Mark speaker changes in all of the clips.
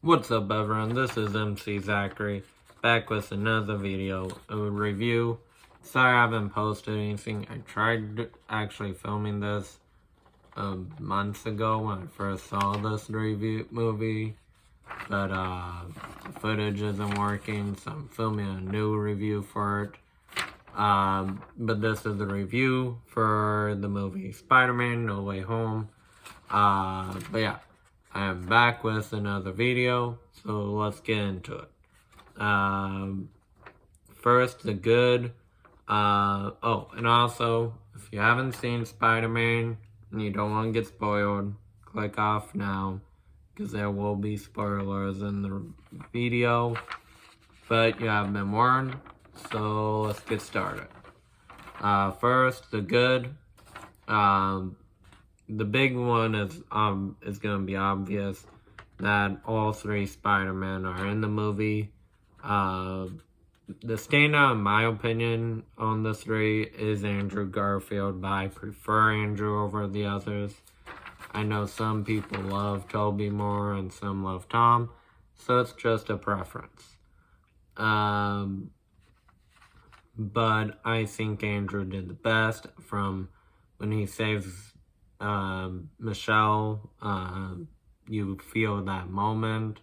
Speaker 1: What's up, everyone? This is MC Zachary, back with another video, a review. Sorry I haven't posted anything. I tried actually filming this months ago when I first saw this movie, but the footage isn't working, so I'm filming a new review for it. But this is a review for the movie Spider-Man No Way Home. But yeah, I am back with another video, so let's get into it. First, the good. And also, if you haven't seen Spider-Man and you don't want to get spoiled, click off now, because there will be spoilers in the video. But you have been warned, so let's get started. First, the good. The big one is going to be obvious that all three Spider-Men are in the movie. The standout, in my opinion, on the three is Andrew Garfield, but I prefer Andrew over the others. I know some people love Tobey more and some love Tom, so it's just a preference. But I think Andrew did the best from when he saves Michelle. You feel that moment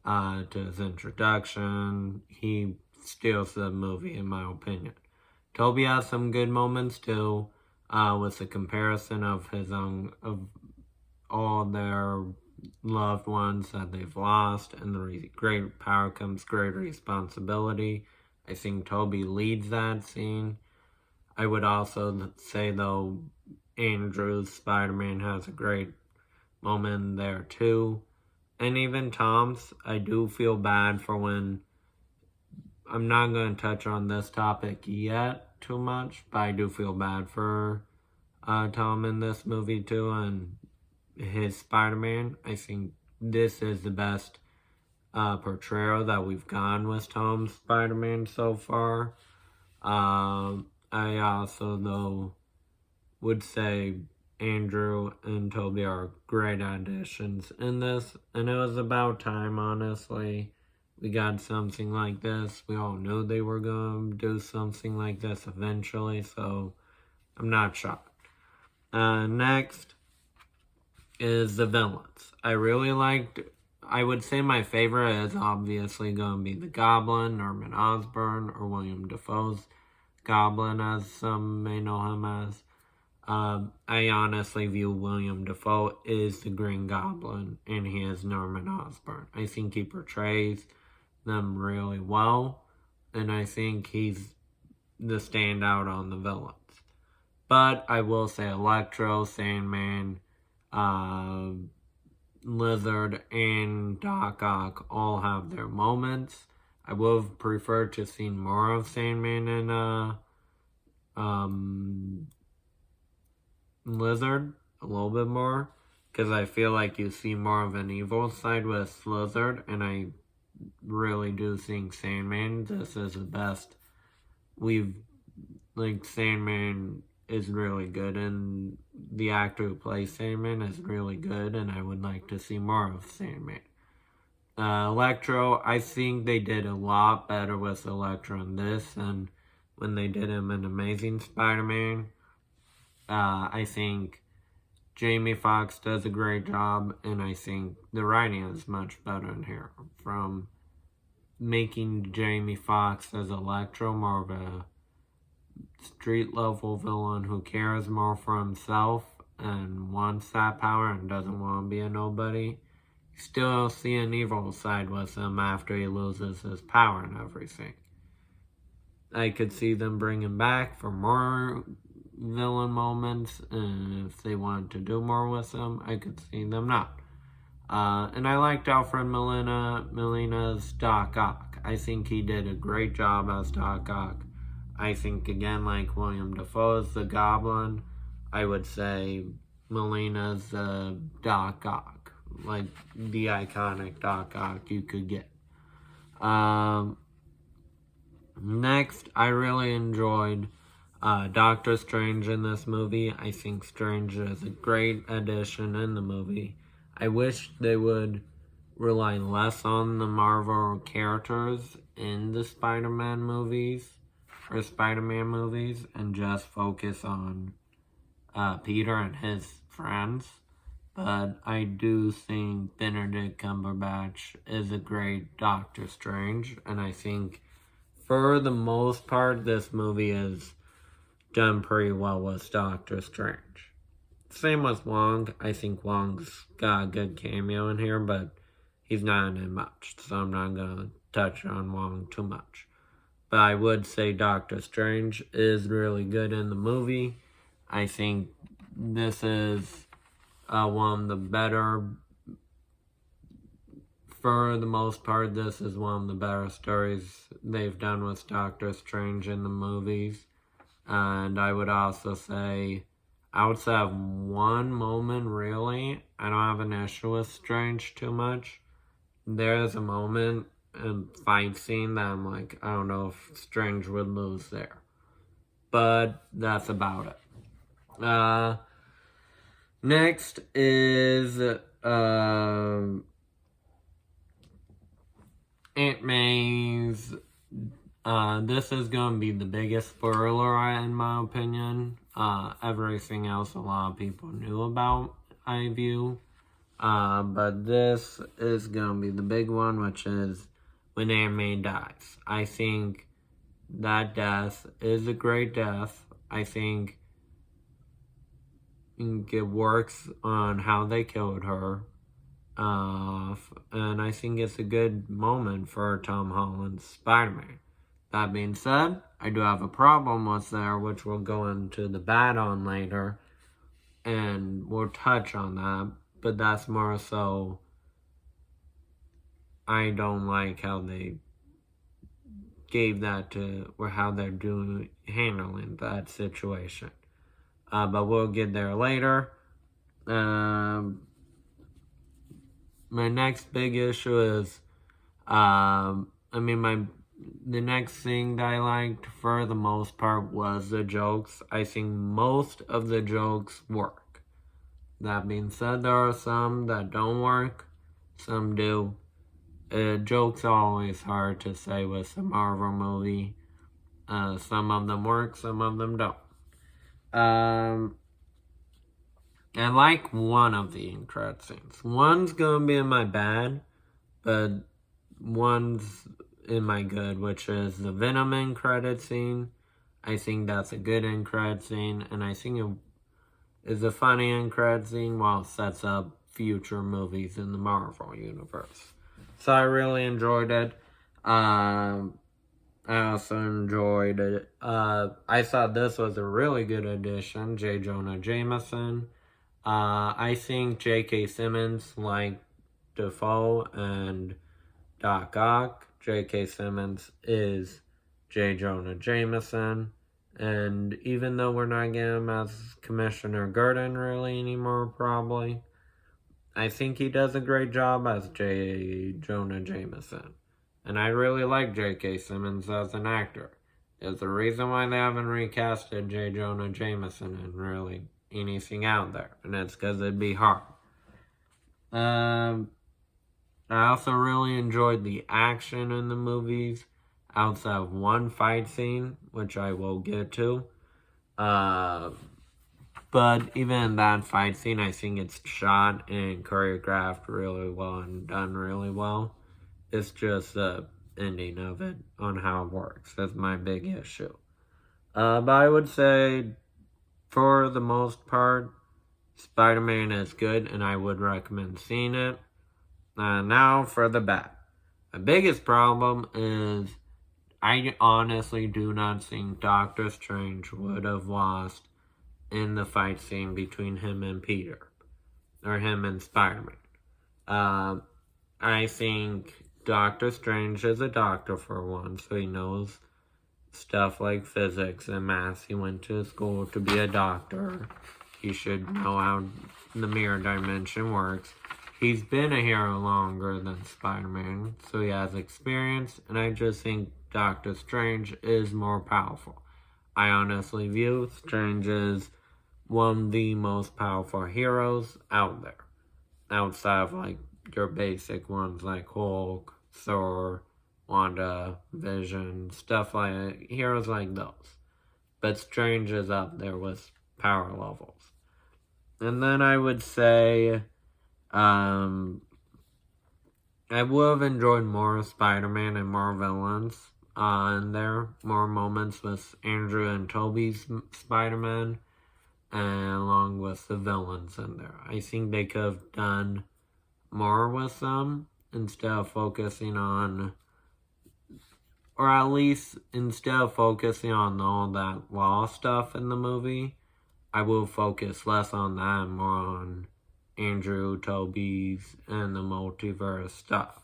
Speaker 1: to his introduction. He steals the movie, in my opinion. Tobey has some good moments too, with the comparison of of all their loved ones that they've lost, and the great power comes great responsibility. I think Tobey leads that scene. I would also say, though, Andrew's Spider-Man has a great moment there too. And even Tom's, I do feel bad for when... I'm not going to touch on this topic yet too much, but I do feel bad for Tom in this movie too, and his Spider-Man. I think this is the best portrayal that we've gotten with Tom's Spider-Man so far. I also, though, would say Andrew and Tobey are great additions in this, and it was about time, honestly. We got something like this. We all knew they were going to do something like this eventually, so I'm not shocked. Next is the villains. I would say my favorite is obviously going to be the Goblin, Norman Osborn, or William Dafoe's Goblin, as some may know him as. I honestly view William Dafoe is the Green Goblin, and he is Norman Osborn. I think he portrays them really well, and I think he's the standout on the villains. But I will say Electro, Sandman, Lizard, and Doc Ock all have their moments. I would have preferred to see more of Sandman and Lizard, a little bit more, because I feel like you see more of an evil side with Lizard, and I really do think Sandman, this is the best. Sandman is really good, and the actor who plays Sandman is really good, and I would like to see more of Sandman. Electro, I think they did a lot better with Electro in this than when they did him in Amazing Spider-Man. I think Jamie Foxx does a great job, and I think the writing is much better in here. From making Jamie Foxx as Electro more of a street-level villain who cares more for himself and wants that power and doesn't want to be a nobody. You still see an evil side with him after he loses his power and everything. I could see them bringing back for more villain moments, and if they wanted to do more with them, I could see them not. And I liked Alfred Molina's Doc Ock. I think he did a great job as Doc Ock. I think, again, like William Dafoe's the Goblin, I would say Molina's Doc Ock, like the iconic Doc Ock you could get. Next, I really enjoyed Doctor Strange in this movie. I think Strange is a great addition in the movie. I wish they would rely less on the Marvel characters in the Spider-Man movies, and just focus on Peter and his friends. But I do think Benedict Cumberbatch is a great Doctor Strange, and I think for the most part, this movie is done pretty well with Doctor Strange. Same with Wong. I think Wong's got a good cameo in here, but he's not in it much, so I'm not going to touch on Wong too much. But I would say Doctor Strange is really good in the movie. I think this is one of the better, for the most part, this is one of the better stories they've done with Doctor Strange in the movies. And I would also say, outside of one moment, really, I don't have an issue with Strange too much. There is a moment and fight scene that I'm like, I don't know if Strange would lose there. But that's about it. Next is Aunt May's. This is going to be the biggest spoiler in my opinion. Everything else a lot of people knew about, I view. But this is going to be the big one, which is when Aunt May dies. I think that death is a great death. I think it works on how they killed her. And I think it's a good moment for Tom Holland's Spider-Man. That being said, I do have a problem with there, which we'll go into the bad on later, and we'll touch on that, but that's more so I don't like how they gave that to, or how they're handling that situation. But we'll get there later. My next big issue is, the next thing that I liked for the most part was the jokes. I think most of the jokes work. That being said, there are some that don't work. Some do. Jokes are always hard to say with a Marvel movie. Some of them work, some of them don't. I like one of the end credit scenes. One's gonna be in my bad, but one's in my good, which is the Venom end credit scene. I think that's a good end credit scene, and I think it is a funny end credit scene while it sets up future movies in the Marvel universe. So I really enjoyed it. I also enjoyed it. I thought this was a really good addition, J. Jonah Jameson. I think J.K. Simmons, like Defoe and Doc Ock, J.K. Simmons is J. Jonah Jameson. And even though we're not getting him as Commissioner Gordon really anymore, probably, I think he does a great job as J. Jonah Jameson. And I really like J.K. Simmons as an actor. There's a reason why they haven't recasted J. Jonah Jameson in really anything out there. And it's because it'd be hard. I also really enjoyed the action in the movies, outside of one fight scene, which I will get to. But even in that fight scene, I think it's shot and choreographed really well and done really well. It's just the ending of it on how it works. That's my big issue. But I would say, for the most part, Spider-Man is good, and I would recommend seeing it. Now for the bad. My biggest problem is I honestly do not think Doctor Strange would have lost in the fight scene between him and Peter. Or him and Spider-Man. I think Doctor Strange is a doctor for one, so he knows stuff like physics and math. He went to school to be a doctor. He should know how the mirror dimension works. He's been a hero longer than Spider-Man, so he has experience, and I just think Doctor Strange is more powerful. I honestly view Strange as one of the most powerful heroes out there. Outside of, like, your basic ones like Hulk, Thor, Wanda, Vision, stuff like heroes like those. But Strange is up there with power levels. And then I would say, I would have enjoyed more Spider-Man and more villains in there. More moments with Andrew and Tobey's Spider-Man, and along with the villains in there. I think they could have done more with them instead of focusing on, or at least instead of focusing on all that law stuff in the movie, I will focus less on that and more on Andrew, Tobey's, and the multiverse stuff.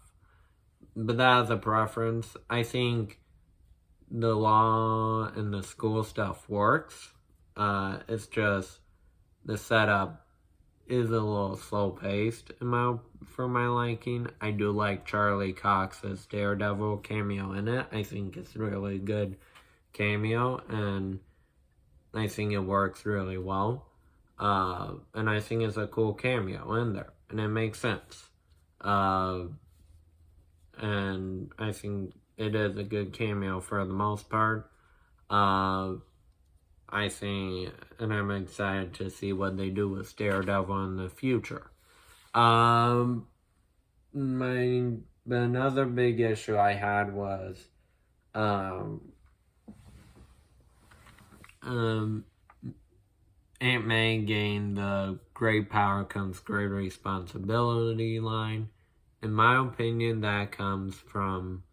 Speaker 1: But that's a preference. I think the law and the school stuff works. It's just the setup is a little slow-paced for my liking. I do like Charlie Cox's Daredevil cameo in it. I think it's a really good cameo, and I think it works really well. And I think it's a cool cameo in there, and it makes sense. And I think it is a good cameo for the most part. I think, and I'm excited to see what they do with Daredevil in the future. Another big issue I had was, Aunt May gained the great power comes great responsibility line. In my opinion, that comes from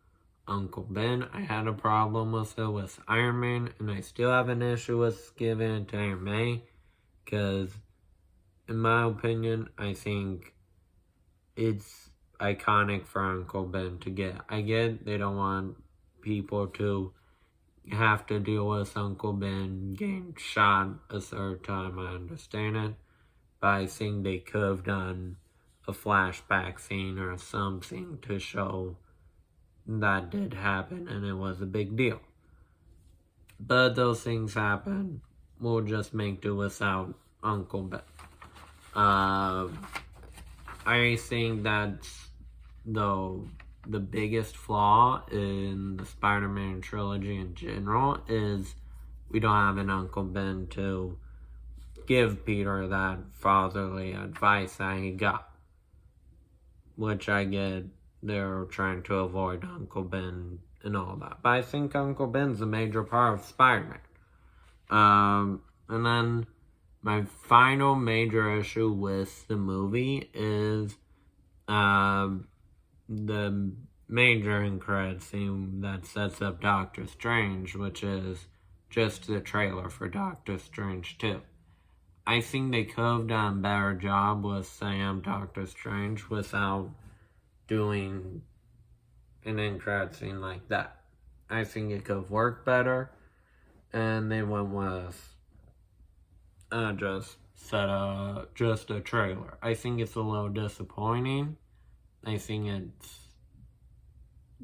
Speaker 1: Uncle Ben. I had a problem with it with Iron Man, and I still have an issue with giving it to Aunt May, because in my opinion, I think it's iconic for Uncle Ben to get. I get they don't want people to have to deal with Uncle Ben getting shot a third time. I understand it, but I think they could have done a flashback scene or something to show that did happen and it was a big deal. But those things happen. We'll just make do without Uncle Ben. I think that's the biggest flaw in the Spider-Man trilogy in general is we don't have an Uncle Ben to give Peter that fatherly advice that he got. Which I get, they're trying to avoid Uncle Ben and all that. But I think Uncle Ben's a major part of Spider-Man. And then my final major issue with the movie is the major end credit scene that sets up Doctor Strange, which is just the trailer for Doctor Strange 2. I think they could have done a better job with Sam Doctor Strange without doing an end credit scene like that. I think it could have worked better, and they went with just a trailer. I think it's a little disappointing. I think it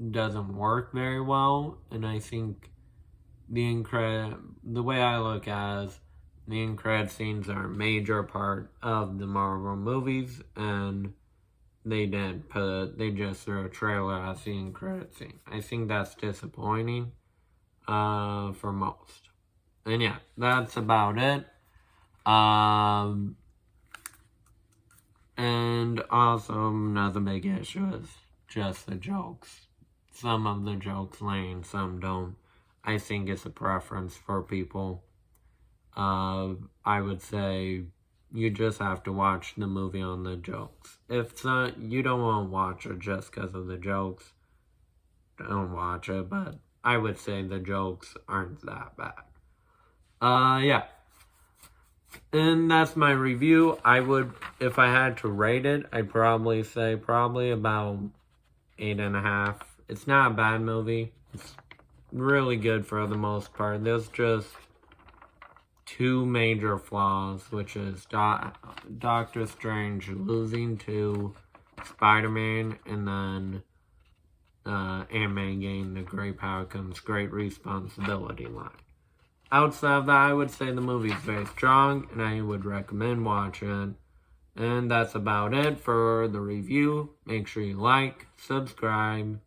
Speaker 1: doesn't work very well, and I think the way I look at it is the end credit scenes are a major part of the Marvel movies, and they just threw a trailer as the end credit scene. I think that's disappointing for most. And yeah, that's about it. And also another big issue is just the jokes. Some of the jokes land, some don't. I think it's a preference for people. I would say you just have to watch the movie on the jokes. If not, you don't want to watch it just because of the jokes, don't watch it, but I would say the jokes aren't that bad. Yeah. And that's my review. If I had to rate it, I'd probably say about 8.5. It's not a bad movie. It's really good for the most part. There's just two major flaws, which is Doctor Strange losing to Spider-Man, and then Aunt May getting the great power comes great responsibility line. Outside of that, I would say the movie is very strong, and I would recommend watching it. And that's about it for the review. Make sure you like, subscribe,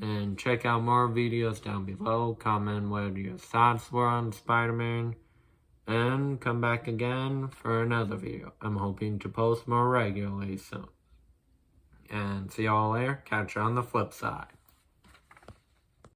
Speaker 1: and check out more videos down below. Comment what your thoughts were on Spider-Man. And come back again for another video. I'm hoping to post more regularly soon. And see y'all later. Catch you on the flip side.